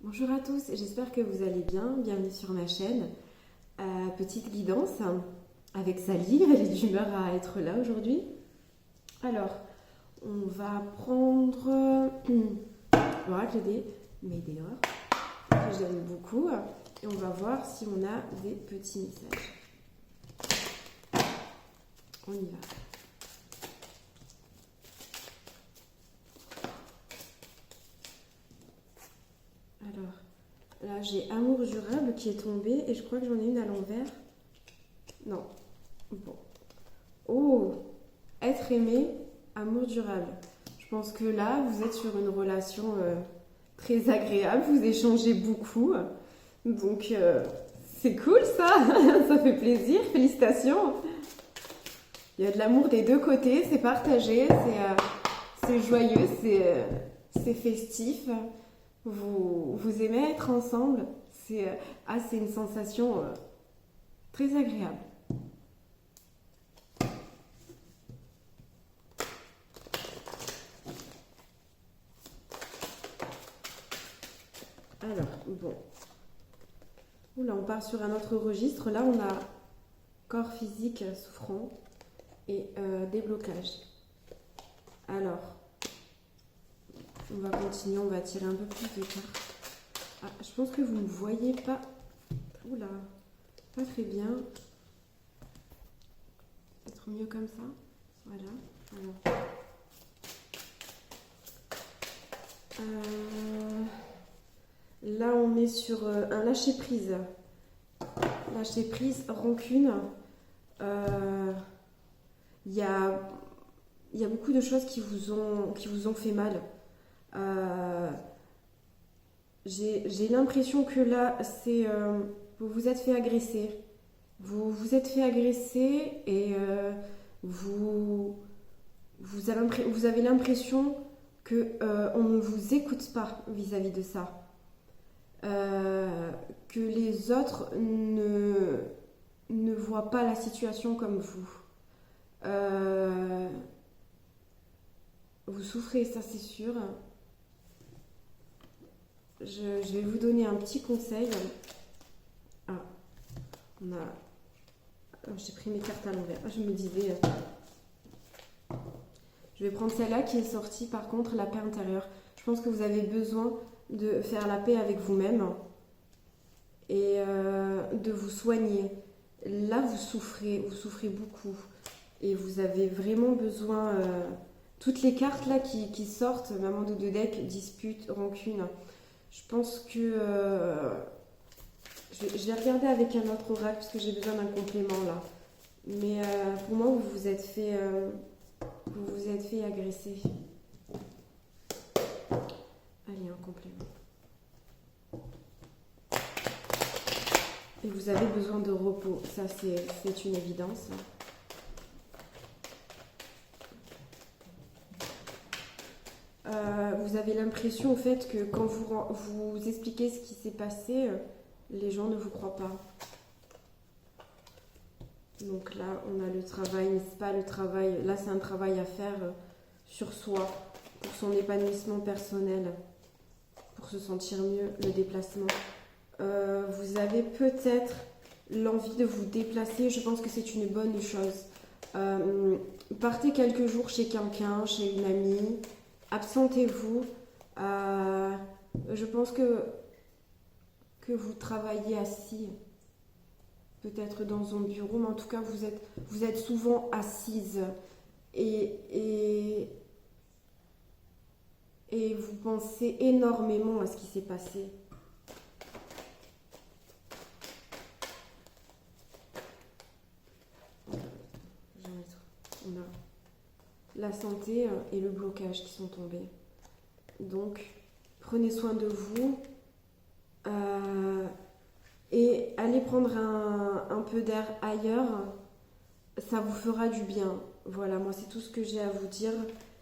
Bonjour à tous, j'espère que vous allez bien. Bienvenue sur ma chaîne. Petite guidance avec Sally, elle est d'humeur à être là aujourd'hui. Alors, on va prendre l'oracle des Médéors, que j'aime beaucoup, et on va voir si on a des petits messages. On y va. Alors, là j'ai amour jurable qui est tombé et je crois que j'en ai une à l'envers. Non. Bon. Oh, être aimé, amour durable. Je pense que là, vous êtes sur une relation très agréable, vous échangez beaucoup. Donc, c'est cool ça, ça fait plaisir, félicitations. Il y a de l'amour des deux côtés, c'est partagé, c'est joyeux, c'est festif. Vous aimez être ensemble, c'est une sensation très agréable. Alors, bon. Oula, on part sur un autre registre. Là, on a corps physique souffrant et déblocage. Alors, on va continuer, on va tirer un peu plus de cartes. Ah, je pense que vous ne voyez pas. Oula, pas très bien. Peut-être mieux comme ça. Voilà. Alors. Là, on est sur un lâcher-prise. Lâcher-prise, rancune. Il y a beaucoup de choses qui vous ont fait mal. J'ai l'impression que là, vous vous êtes fait agresser. Vous vous êtes fait agresser et vous avez l'impression que on ne vous écoute pas vis-à-vis de ça. Que les autres ne voient pas la situation comme vous. Vous souffrez, ça c'est sûr. Je vais vous donner un petit conseil. Ah, j'ai pris mes cartes à l'envers. Je me disais... Je vais prendre celle-là qui est sortie, par contre, la paix intérieure. Je pense que vous avez besoin de faire la paix avec vous-même et de vous soigner. Là, vous souffrez beaucoup. Et vous avez vraiment besoin... toutes les cartes là qui sortent, maman de deux decks, dispute, rancune. Je pense que... je vais regarder avec un autre oracle parce que j'ai besoin d'un complément là. Mais pour moi, vous vous êtes fait agresser. Allez, un complément. Et vous avez besoin de repos. Ça, c'est une évidence. Vous avez l'impression, au fait, que quand vous expliquez ce qui s'est passé, les gens ne vous croient pas. Donc là, on a le travail, mais c'est pas le travail. Là, c'est un travail à faire sur soi, pour son épanouissement personnel, pour se sentir mieux, le déplacement. Vous avez peut-être l'envie de vous déplacer. Je pense que c'est une bonne chose. Partez quelques jours chez quelqu'un, chez une amie. Absentez-vous. Je pense que vous travaillez assis. Peut-être dans un bureau, mais en tout cas, vous êtes souvent assise et vous pensez énormément à ce qui s'est passé. On a la santé et le blocage qui sont tombés. Donc, prenez soin de vous. Et allez prendre un peu d'air ailleurs, ça vous fera du bien. Voilà, moi c'est tout ce que j'ai à vous dire.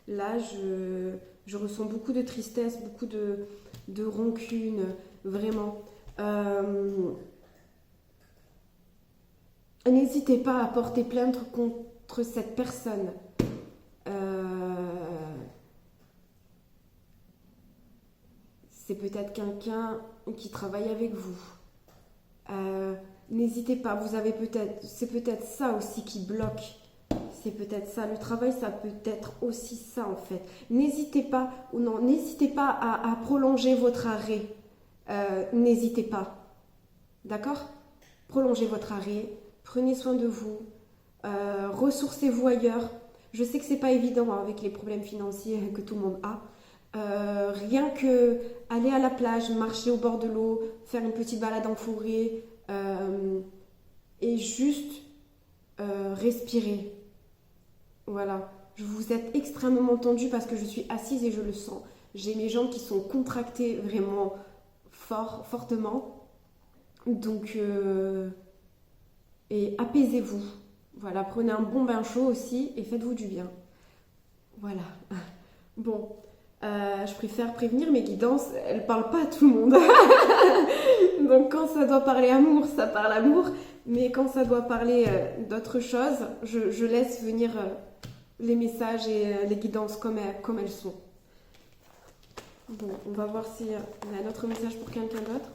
Là, je ressens beaucoup de tristesse, beaucoup de rancune, vraiment. N'hésitez pas à porter plainte contre cette personne. c'est peut-être quelqu'un qui travaille avec vous. N'hésitez pas, c'est peut-être ça aussi qui bloque. C'est peut-être ça. Le travail, ça peut être aussi ça en fait. N'hésitez pas à prolonger votre arrêt. N'hésitez pas. D'accord? Prolongez votre arrêt. Prenez soin de vous. Ressourcez-vous ailleurs. Je sais que c'est pas évident hein, avec les problèmes financiers que tout le monde a. Rien que aller à la plage, marcher au bord de l'eau, faire une petite balade en forêt et juste respirer. Voilà. Vous êtes extrêmement tendu parce que je suis assise et je le sens. J'ai mes jambes qui sont contractées vraiment fortement. Donc, et apaisez-vous. Voilà, prenez un bon bain chaud aussi et faites-vous du bien. Voilà. Bon, je préfère prévenir, mes guidances, elles ne parlent pas à tout le monde. Donc quand ça doit parler amour, ça parle amour. Mais quand ça doit parler d'autre chose, je laisse venir les messages et les guidances comme elles sont. Bon, on va voir si on a un autre message pour quelqu'un d'autre.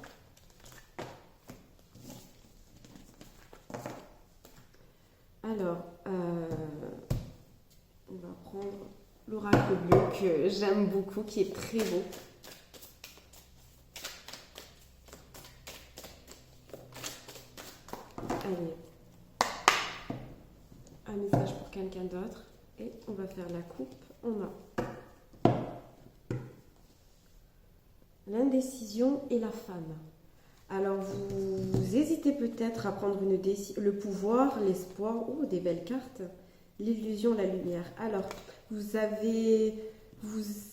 Alors, on va prendre l'oracle bleu que j'aime beaucoup, qui est très beau. Allez, un message pour quelqu'un d'autre. Et on va faire la coupe. On a l'indécision et la femme. Alors, vous hésitez peut-être à prendre une décision. Le pouvoir, l'espoir, oh, des belles cartes. L'illusion, la lumière. Alors, vous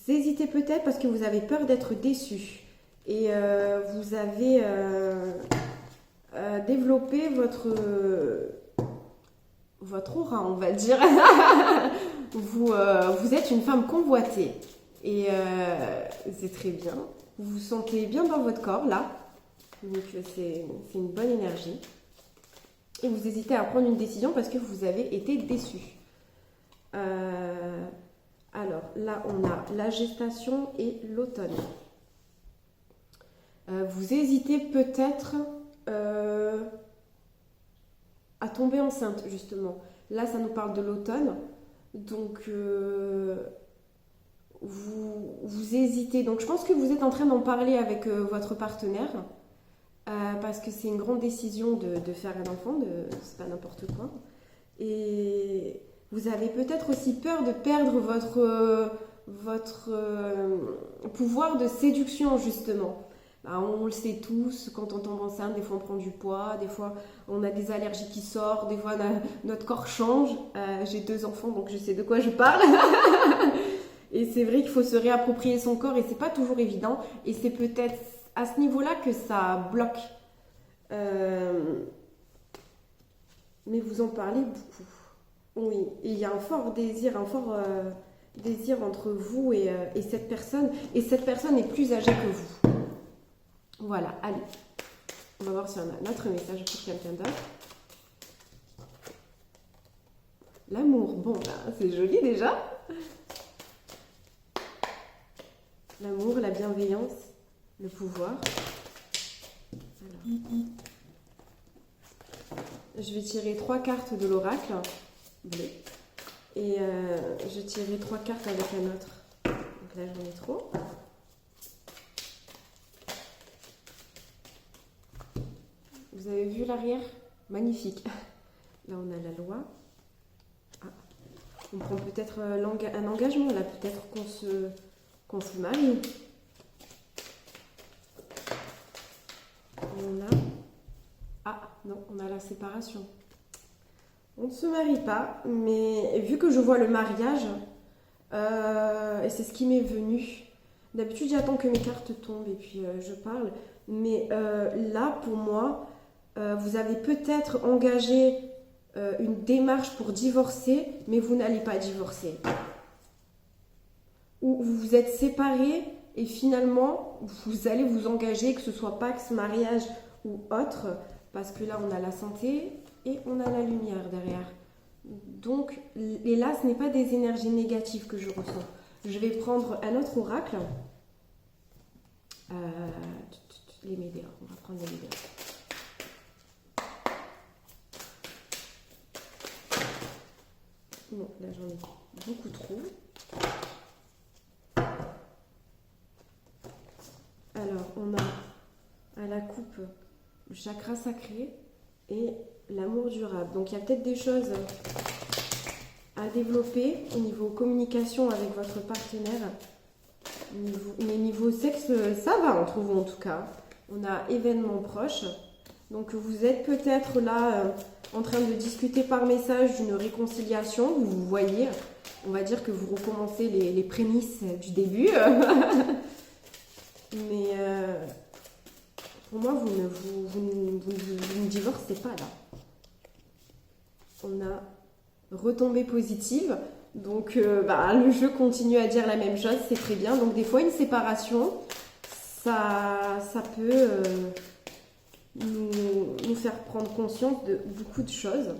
hésitez peut-être parce que vous avez peur d'être déçu. Et vous avez développé votre aura, on va dire. Vous êtes une femme convoitée. Et c'est très bien. Vous vous sentez bien dans votre corps, là. Donc c'est une bonne énergie. Et vous hésitez à prendre une décision parce que vous avez été déçu. Alors là, on a la gestation et l'automne. Vous hésitez peut-être à tomber enceinte, justement. Là, ça nous parle de l'automne. Donc, vous hésitez. Donc, je pense que vous êtes en train d'en parler avec votre partenaire. Parce que c'est une grande décision de faire un enfant, c'est pas n'importe quoi. Et vous avez peut-être aussi peur de perdre votre pouvoir de séduction, justement. On le sait tous, quand on tombe enceinte, des fois on prend du poids, des fois on a des allergies qui sortent, des fois notre corps change. J'ai 2 enfants, donc je sais de quoi je parle. Et c'est vrai qu'il faut se réapproprier son corps et c'est pas toujours évident. Et c'est peut-être à ce niveau-là que ça bloque. Mais vous en parlez beaucoup. Oui, et il y a un fort désir, désir entre vous et cette personne. Et cette personne est plus âgée que vous. Voilà, allez. On va voir si on a un autre message pour quelqu'un d'autre. L'amour, bon, c'est joli déjà. L'amour, la bienveillance, le pouvoir. Alors, je vais tirer 3 cartes de l'oracle bleu. Et je tirerai 3 cartes avec un autre. Donc là, j'en ai trop. Vous avez vu l'arrière? Magnifique. Là, on a la loi. Ah. On prend peut-être un engagement. Là, peut-être qu'on se marie. On a... Ah, non, on a la séparation. On ne se marie pas, mais vu que je vois le mariage, et c'est ce qui m'est venu. D'habitude, j'attends que mes cartes tombent et puis je parle. Mais là, pour moi, vous avez peut-être engagé une démarche pour divorcer, mais vous n'allez pas divorcer. Ou vous vous êtes séparés et finalement, vous allez vous engager, que ce soit Pax, mariage ou autre, parce que là, on a la santé et on a la lumière derrière. Donc, et là, ce n'est pas des énergies négatives que je ressens. Je vais prendre un autre oracle. Les médias, on va prendre les médias. Bon, là j'en ai beaucoup trop. Alors, on a à la coupe le chakra sacré et l'amour durable. Donc, il y a peut-être des choses à développer au niveau communication avec votre partenaire. Mais niveau sexe, ça va, on trouve en tout cas. On a événements proches. Donc, vous êtes peut-être là en train de discuter par message d'une réconciliation. Vous voyez, on va dire que vous recommencez les prémices du début. Mais pour moi, vous ne divorcez pas là. On a retombée positive. Donc le jeu continue à dire la même chose, c'est très bien. Donc des fois, une séparation, ça peut nous faire prendre conscience de beaucoup de choses,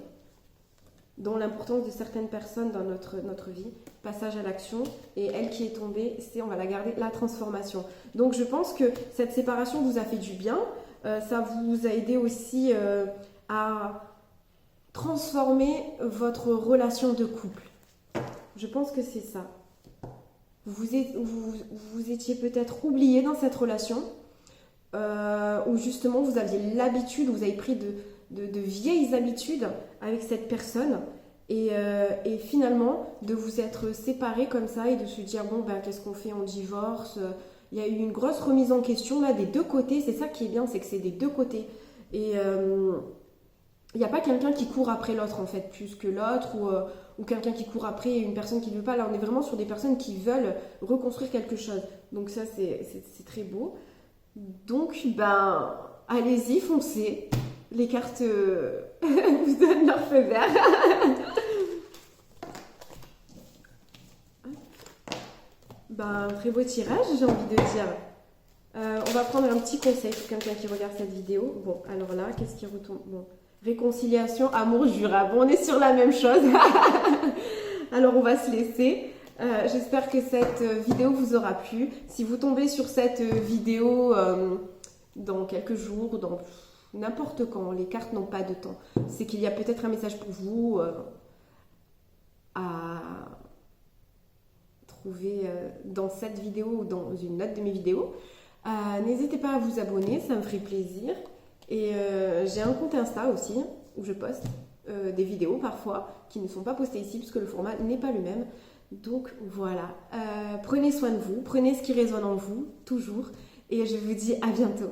dont l'importance de certaines personnes dans notre vie, passage à l'action, et elle qui est tombée, on va la garder, la transformation. Donc je pense que cette séparation vous a fait du bien, ça vous a aidé aussi à transformer votre relation de couple. Je pense que c'est ça. Vous étiez peut-être oublié dans cette relation, où justement vous aviez l'habitude, vous avez pris de vieilles habitudes avec cette personne et finalement de vous être séparés comme ça et de se dire bon qu'est-ce qu'on fait, on divorce. Il y a eu une grosse remise en question là des deux côtés, c'est ça qui est bien, c'est que c'est des deux côtés et il n'y a pas quelqu'un qui court après l'autre en fait plus que l'autre ou quelqu'un qui court après une personne qui ne veut pas. Là on est vraiment sur des personnes qui veulent reconstruire quelque chose, donc ça c'est très beau. Donc allez-y, foncez. Les cartes vous donnent leur feu vert. Très beau tirage, j'ai envie de dire. On va prendre un petit conseil pour quelqu'un qui regarde cette vidéo. Bon, alors là, qu'est-ce qui retombe? Bon, réconciliation, amour durable. Bon, on est sur la même chose. Alors, on va se laisser. J'espère que cette vidéo vous aura plu. Si vous tombez sur cette vidéo dans quelques jours, dans n'importe quand, les cartes n'ont pas de temps, c'est qu'il y a peut-être un message pour vous à trouver dans cette vidéo ou dans une autre de mes vidéos. N'hésitez pas à vous abonner, ça me ferait plaisir. Et j'ai un compte Insta aussi où je poste des vidéos parfois qui ne sont pas postées ici puisque le format n'est pas le même. Donc voilà, prenez soin de vous, prenez ce qui résonne en vous, toujours. Et je vous dis à bientôt.